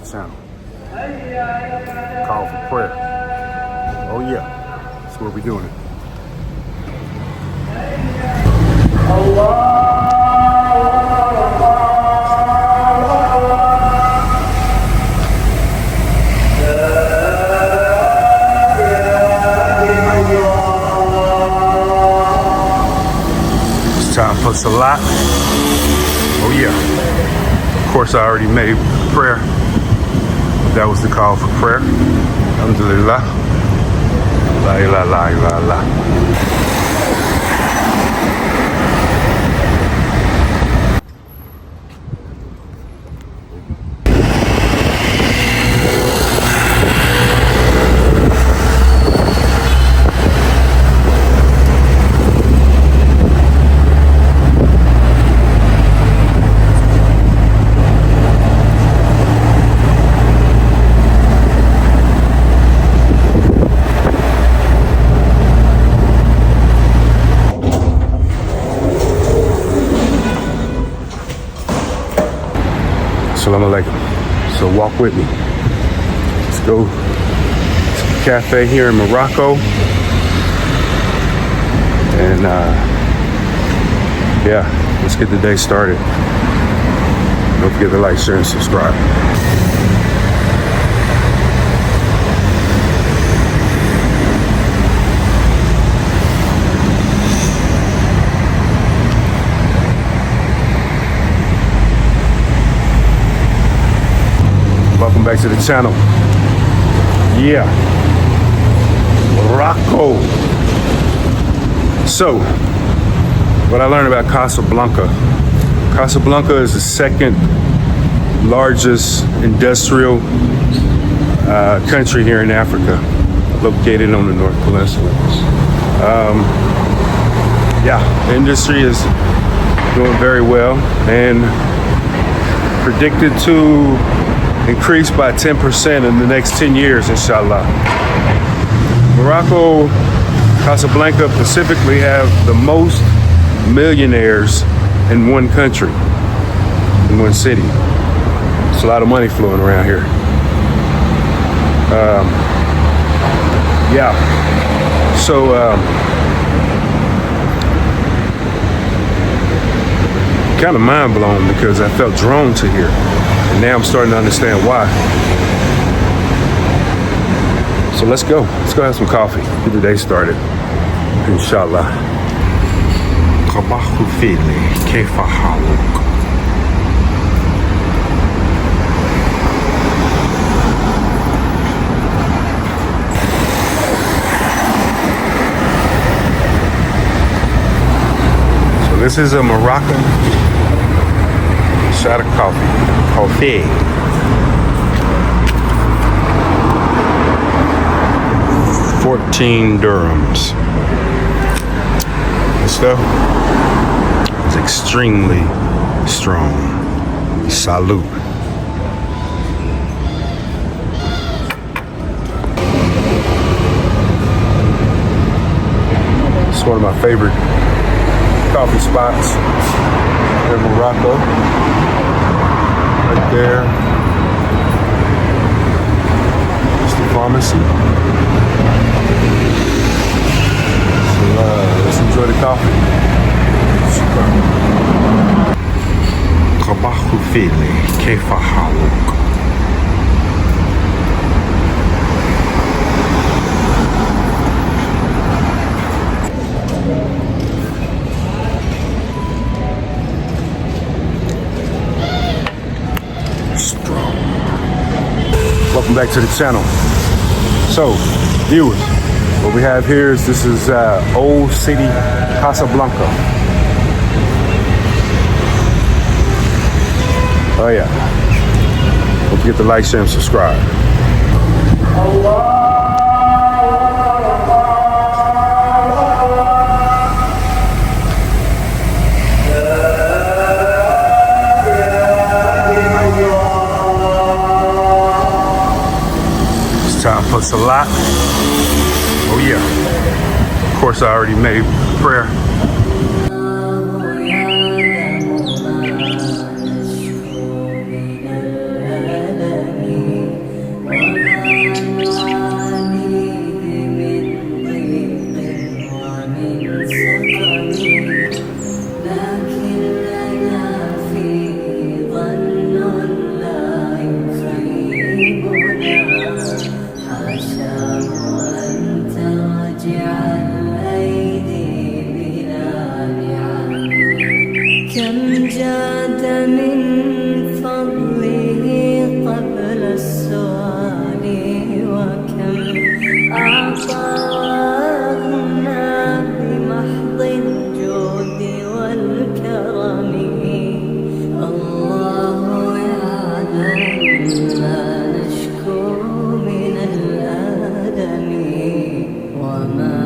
channel. Call for prayer. Oh yeah, that's where we doing it. It's time for Salat. Oh yeah. Of course, I already made prayer. That was the call for prayer. Alhamdulillah. La ilaha illallah. Assalamu alaikum. So walk with me. Let's go to the cafe here in Morocco. And yeah, let's get the day started. Don't forget to like, share, and subscribe. Welcome back to the channel. Yeah, Morocco. So, what I learned about Casablanca. Casablanca is the second largest industrial country here in Africa, located on the North Peninsula. Yeah, the industry is doing very well and predicted to increase by 10% in the next 10 years, inshallah. Morocco, Casablanca specifically have the most millionaires in one country, in one city. It's a lot of money flowing around here. Yeah, so kind of mind blown because I felt drawn to here. And now I'm starting to understand why. So let's go. Let's go have some coffee. Get the day started. Inshallah. So this is a Moroccan shot of coffee. 14 dirhams. This stuff is extremely strong. Salute. It's one of my favorite coffee spots in Morocco. Right there. It's the pharmacy. So let's enjoy the coffee. Welcome back to the channel. So, viewers, what we have here is this is Old City Casablanca. Oh yeah. Don't forget to like, share, and subscribe. Time for Salat. Oh yeah. Of course, I already made prayer. كم جاد من فضله قبل السؤال وكم أعطانا بمحض الجود والكرم الله يعلم ما نشكو من الآدم وما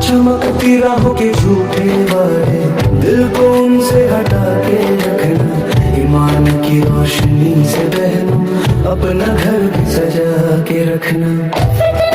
चमकती राहों के झूठे वादे दिल को उनसे हटा के रखना, ईमान की रोशनी से बहनों अपना घर भी सजा के रखना।